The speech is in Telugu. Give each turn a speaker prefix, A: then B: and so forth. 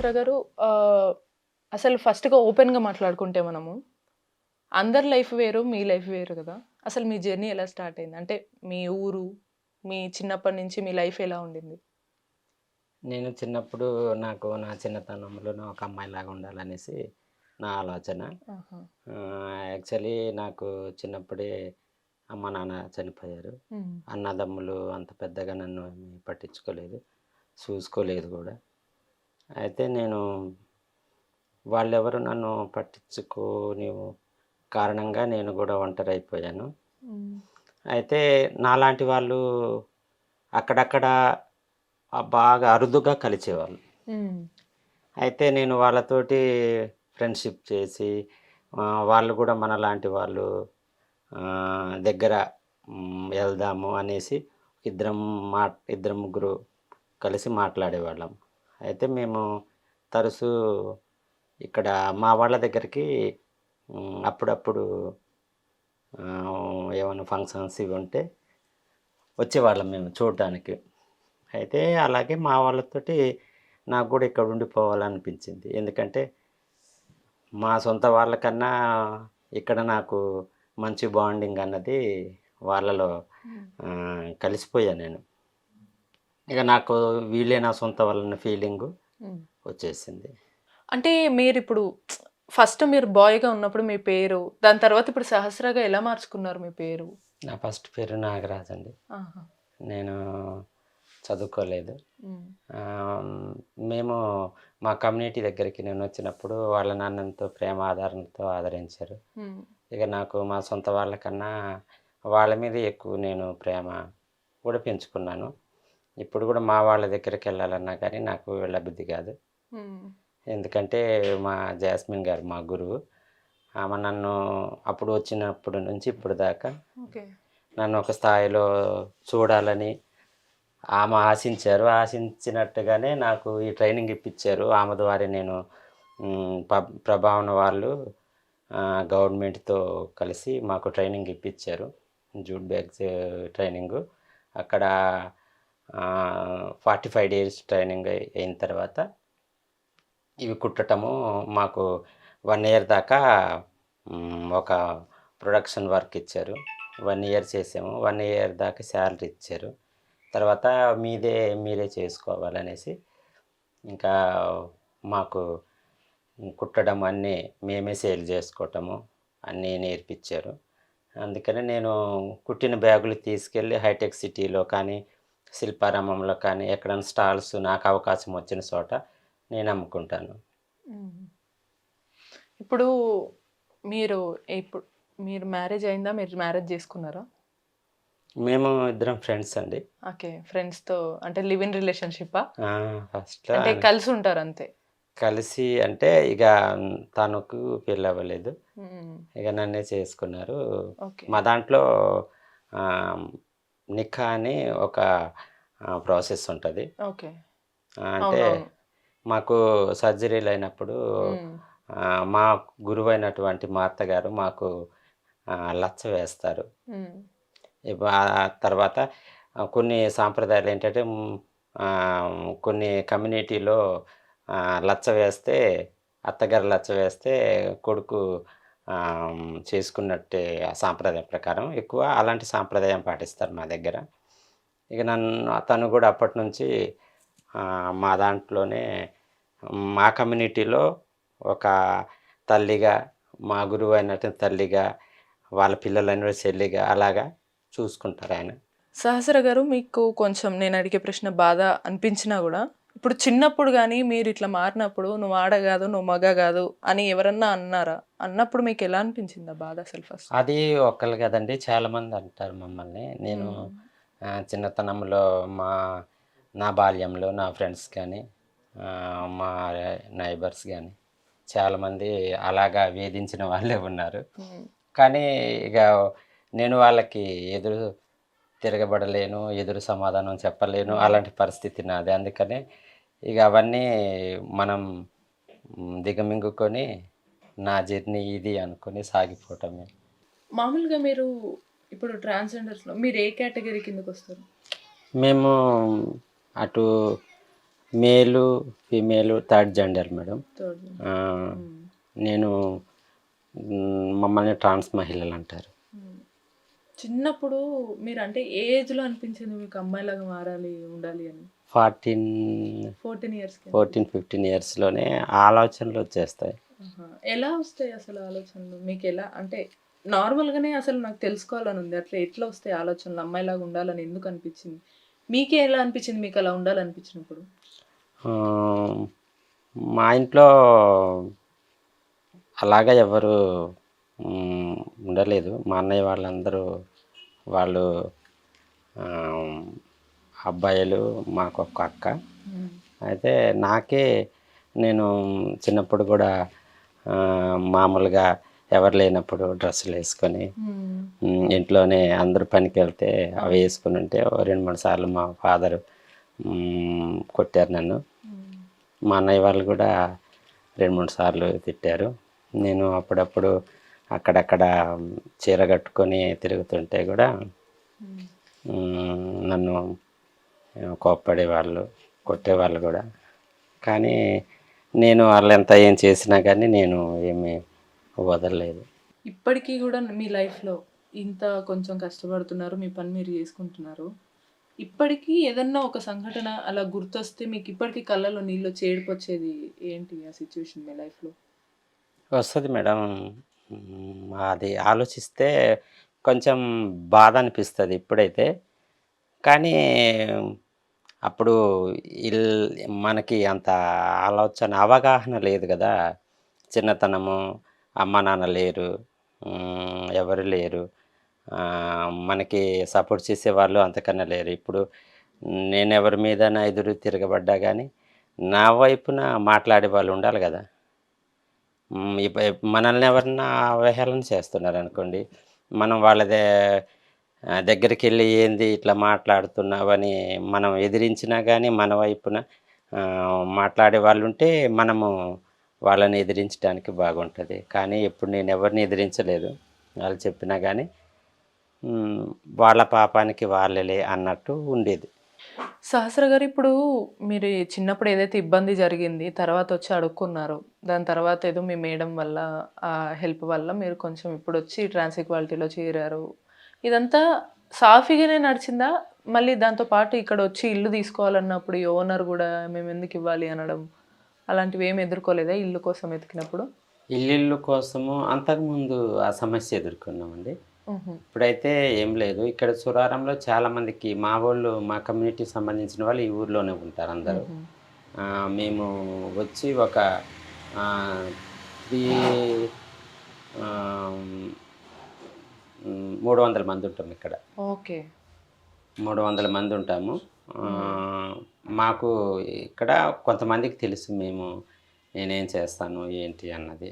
A: సహస్ర గారు అసలు ఫస్ట్‌గా ఓపెన్‌గా మాట్లాడుకుంటే మనము, అందరి లైఫ్ వేరు, మీ లైఫ్ వేరు గదా! అసలు మీ జర్నీ ఎలా స్టార్ట్ అయింది? అంటే మీ ఊరు, మీ చిన్నప్పటి నుంచి మీ లైఫ్ ఎలా ఉండింది?
B: నేను చిన్నప్పుడు నా చిన్నతనంలోనే ఒక అమ్మాయిలాగా ఉండాలనేసి నా ఆలోచన.
A: ఆహా!
B: యాక్చువల్లీ నాకు చిన్నప్పుడే అమ్మ, నాన్న చనిపోయారు.
A: హ్మ్.
B: అన్నదమ్ములు అంత పెద్దగా నన్ను ఏమి పట్టించుకోలేదు. చూసుకోలేదు గూడా. అయితే వాళ్ళెవరు నన్ను పట్టించుకోని కారణంగా నేను గూడా ఒంటరైపోయాను.
A: హ్మ్.
B: అయితే నాలాంటి వాళ్ళు అక్కడక్కడ బాగా అరుదుగా కలిసేవాళ్ళు.
A: హ్మ్.
B: అయితే నేను వాళ్ళతోటి ఫ్రెండ్‌షిప్ చేసి వాళ్ళు గూడా మనలాంటి వాళ్ళు దగ్గర ఎళ్దాము అనేసి ఇద్దరం ఇద్దరు ముగ్గురు కలిసి మాట్లాడేవాళ్ళం. అయితే మేము తరచూ ఇక్కడ మా వాళ్ళ దగ్గరికి అప్పుడప్పుడు ఏమన్నా ఫంక్షన్స్ ఇవి ఉంటే వచ్చేవాళ్ళం మేము చూడడానికి. అయితే అలాగే మా వాళ్ళతోటి నాకు గూడా ఇక్కడ ఉండిపోవాలనిపించింది. ఎందుకంటే మా సొంత వాళ్ళకన్నా ఇక్కడ నాకు మంచి బాండింగ్ అన్నది వాళ్ళలో
A: హ్మ్.
B: కలిసిపోయా నేను. ఇక నాకు వీళ్ళే నా సొంత వాళ్ళన్న ఫీలింగు
A: హ్మ్.
B: వచ్చేసింది.
A: అంటే మీరిప్పుడు ఫస్ట్ మీరు బాయ్‌గా ఉన్నప్పుడు మీ పేరు, దాని తర్వాత ఇప్పుడు సహస్రగా ఎలా మార్చుకున్నారు మీ పేరు?
B: నా ఫస్ట్ పేరు నాగరాజ్ అండి.
A: ఆహా!
B: నేను చదువుకోలేదు.
A: హ్మ్.
B: ఆహ్, మేము మా కమ్యూనిటీ దగ్గరికి నేనొచ్చినప్పుడు వాళ్ళ నాన్న ఎంతో ప్రేమ ఆదరణతో ఆదరించారు.
A: హ్మ్.
B: ఇక నాకు మా సొంత వాళ్ళకన్నా వాళ్ళ మీదే ఎక్కువ నేను ప్రేమ కూడా పెంచుకున్నాను. ఇప్పుడు కూడా మా వాళ్ళ దగ్గరికెళ్ళాలన్నా కానీ నాకు వెళ్ళబుద్ధి కాదు.
A: హ్మ్.
B: ఎందుకంటే మా జాస్మిన్ గారు మా గురువు. ఆమె నన్ను అప్పుడు వచ్చినప్పటి నుంచి ఇప్పటి దాకా
A: ఓకే.
B: నన్ను ఒక స్థాయిలో చూడాలని ఆమె ఆశించారు. ఆశించినట్టుగానే నాకు ఈ ట్రైనింగ్ ఇప్పిచ్చారు. ఆమె ద్వారా నేను ప్రభావన్ వాళ్ళు గవర్నమెంట్‌తో కలిసి మాకు ట్రైనింగ్ ఇప్పిచ్చారు. Jute bags training. అక్కడ 45 డేస్ ట్రైనింగ్ అయిన తర్వాత ఇవి కుట్టటము మాకు 1 ఇయర్ దాకా ఒక ప్రొడక్షన్ వర్క్ ఇచ్చారు. 1 ఇయర్ చేసాము. 1 ఇయర్ దాకా సాలరీ ఇచ్చారు. తర్వాత మీరే చేసుకోవాలనేసి ఇంకా మాకు కుట్టడం అన్నీ మేమే సేల్ జేసుకోవటము అన్నీ నేర్పిచ్చారు. అందుకని నేను కుట్టిన బ్యాగులు తీసుకెళ్ళి హైటెక్ సిటీలో కానీ, శిల్పారామంలో కానీ ఎక్కడైనా స్టాల్స్ నాకు అవకాశం వచ్చిన చోట నేను అమ్ముకుంటాను.
A: హ్మ్. ఇప్పుడు మీరు ఇప్పుడు మీరు మ్యారేజ్ అయిందా? మీరు మ్యారేజ్ జేసుకున్నారా?
B: మేము ఇద్దరం ఫ్రెండ్స్ అండి.
A: ఓకే. ఫ్రెండ్స్‌తో అంటే లివ్ ఇన్ రిలేషన్‌షిప్పా?
B: ఫస్ట్‌లో
A: అంటే కలిసుంటారంతే.
B: కలిసి అంటే ఇక తనకు పెళ్ళవ్వలేదు.
A: హ్మ్.
B: ఇక నన్నే చేసుకున్నారు.
A: ఓకే.
B: మా దాంట్లో ఆహ్, నిఖా అని ఒక ప్రాసెస్ ఉంటది.
A: ఓకే.
B: అంటే
A: అవునవును.
B: మాకు సర్జరీలయినప్పుడు
A: హ్మ్.
B: మా గురువైనటువంటి మా అత్తగారు మాకు లచ్చ వేస్తారు.
A: హ్మ్.
B: తర్వాత కొన్ని సాంప్రదాయాలేంటంటే కొన్ని కమ్యూనిటీలో లచ్చ వేస్తే అత్తగారు లచ్చ వేస్తే కొడుకు చేసుకున్నట్టే ఆ సాంప్రదాయం ప్రకారం ఎక్కువ అలాంటి సాంప్రదాయం పాటిస్తారు మా దగ్గర. ఇక తను గూడా అప్పటినుంచి మా దాంట్లోనే మా కమ్యూనిటీలో ఒక తల్లిగా, మా గురువైనటువంటి తల్లిగా, వాళ్ళ పిల్లలని చెల్లిగా అలాగా చూసుకుంటారాయన.
A: సహస్ర గారు మీకు కొంచెం నేనడిగే ప్రశ్న బాధ అనిపించినా గూడా, ఇప్పుడు చిన్నప్పుడు గాని మీరిట్లా మారినప్పుడు నువ్వు ఆడ గాదు, నువ్వు మగ గాదు అని ఎవరన్నా అన్నారా? అన్నప్పుడు మీకెలా అనిపించింది ఆ బాధ అసలు ఫస్ట్?
B: అది ఒక్కళ్ళు కాదండి. చాలామంది అంటారు మమ్మల్ని. నేను
A: హ్మ్.
B: చిన్నతనంలో మా నా బాల్యంలో నా ఫ్రెండ్స్ గానీ, మా నైబర్స్ గానీ, చాలామంది అలాగా వేధించిన వాళ్ళే ఉన్నారు.
A: హ్మ్.
B: కానీ ఇగ నేను వాళ్ళకి ఎదురు తిరగబడలేను, ఎదురు సమాధానం చెప్పలేను.
A: హ్మ్.
B: అలాంటి పరిస్థితి నాది. అందుకనే ఇగ అవన్నీ మనం దిగమింగుకొని నా జర్నీ ఇది అనుకోని సాగిపోవటమే.
A: మామూలుగా మీరు ఇప్పుడు ట్రాన్స్‌జెండర్స్‌లో మీరు ఏ కేటగరీ కిందకొస్తారు?
B: మేము అటు మేలు female third gender madam.
A: Third.
B: ఆ, నేను మమ్మల్ని ట్రాన్స్ మహిళలు అంటారు.
A: చిన్నప్పుడు మీరు అంటే ఏ ఏజ్లో అనిపించింది మీకు అమ్మాయిలాగా మారాలి ఉండాలి అని?
B: 14
A: ఇయర్స్కి.
B: 15 ఇయర్స్లోనే ఆలోచనలు వచ్చేస్తాయి.
A: ఎలా వస్తాయి అసలు ఆలోచనలు మీకు? ఎలా అంటే నార్మల్గానే అసలు నాకు తెలుసుకోవాలని ఉంది, అట్లా ఎట్లా వస్తాయి ఆలోచనలు? అమ్మాయిలాగా ఉండాలని ఎందుకు అనిపించింది మీకే? ఎలా అనిపించింది మీకు అలా ఉండాలనిపించినప్పుడు?
B: ఆ, మా ఇంట్లో అలాగా ఎవరు ఉండలేదు. మా అన్నయ్య వాళ్ళందరూ వాళ్ళు ఆ, అబ్బాయిలు, మాకు ఒక అక్క. అయితే నాకే నేను చిన్నప్పుడు కూడా మామూలుగా ఎవరు లేనప్పుడు డ్రెస్సులు వేసుకొని ఇంట్లోనే అందరూ పనికి వెళ్తే అవి వేసుకుని ఉంటే 2-3 సార్లు మా ఫాదరు కొట్టారు నన్ను. మా అన్నయ్య వాళ్ళు కూడా 2-3 సార్లు తిట్టారు. నేను అప్పుడప్పుడు అక్కడక్కడ చీర కట్టుకొని తిరుగుతుంటే కూడా నన్ను కోప్పడేవాళ్ళు, కొట్టేవాళ్ళు కూడా. కానీ నేను వాళ్ళు ఎంత ఏం చేసినా కానీ నేను ఏమీ వదలలేదు.
A: ఇప్పటికీ కూడా మీ లైఫ్లో ఇంత కొంచెం కష్టపడుతున్నారు, మీ పని మీరు చేసుకుంటున్నారు. ఇప్పటికీ ఏదన్నా ఒక సంఘటన అలా గుర్తొస్తే మీకు ఇప్పటికీ కళ్ళలో నీళ్ళు వచ్చి ఏడుపు వచ్చేది ఏంటి ఆ సిచ్యువేషన్ మీ లైఫ్లో?
B: వస్తుంది మేడం. అది ఆలోచిస్తే కొంచెం బాధ అనిపిస్తుంది ఇప్పుడైతే. కానీ అప్పుడు ఇల్ మనకి అంత ఆలోచన అవగాహన లేదు కదా. చిన్నతనము, అమ్మ నాన్న లేరు, ఎవరు లేరు, మనకి సపోర్ట్ చేసేవాళ్ళు అంతకన్నా లేరు. ఇప్పుడు నేను ఎవరి మీదైనా ఎదురు తిరగబడ్డా కానీ నా వైపున మాట్లాడే వాళ్ళు ఉండాలి కదా. మనల్ని ఎవరన్నా అవహేళన చేస్తున్నారనుకోండి, మనం వాళ్ళదే దగ్గరికెళ్ళి ఏంది ఇట్లా మాట్లాడుతున్నావని మనం ఎదిరించినా కానీ మన వైపున మాట్లాడే వాళ్ళుంటే మనము వాళ్ళని ఎదిరించడానికి బాగుంటుంది. కానీ ఎప్పుడు నేను ఎవరిని ఎదిరించలేదు. వాళ్ళు చెప్పినా కానీ వాళ్ళ పాపానికి వాళ్ళలే అన్నట్టు ఉండేది.
A: సహస్ర గారు, ఇప్పుడు మీరు చిన్నప్పుడు ఏదైతే ఇబ్బంది జరిగింది, తర్వాత వచ్చి అడుక్కున్నారు. దాని తర్వాత ఏదో మీ మేడం వల్ల హెల్ప్ వల్ల మీరు కొంచెం ఇప్పుడొచ్చి ట్రాన్స్ ఈక్వాలిటీలో చేరారు. ఇదంతా సాఫీగానే నడిచిందా? మళ్ళీ దాంతో పాటు ఇక్కడొచ్చి ఇల్లు తీసుకోవాలన్నప్పుడు ఈ ఓనర్ గూడా మేమెందుకు ఇవ్వాలి అనడం, అలాంటివి ఏమి ఎదుర్కోలేదా ఇల్లు కోసం వెతికినప్పుడు?
B: ఇల్లు కోసము అంతకుముందు ఆ సమస్య ఎదుర్కొన్నామండి. ఇప్పుడైతే ఏం లేదు. ఇక్కడ సురారంలో చాలామందికి మా వాళ్ళు, మా కమ్యూనిటీకి సంబంధించిన వాళ్ళు ఈ ఊర్లోనే ఉంటారు అందరూ. మేము వచ్చి ఒక 3 300 మంది ఉంటాం ఇక్కడ.
A: ఓకే.
B: 300 మంది ఉంటాము. మాకు ఇక్కడ కొంతమందికి తెలుసు నేనేం చేస్తాను ఏంటి అన్నది.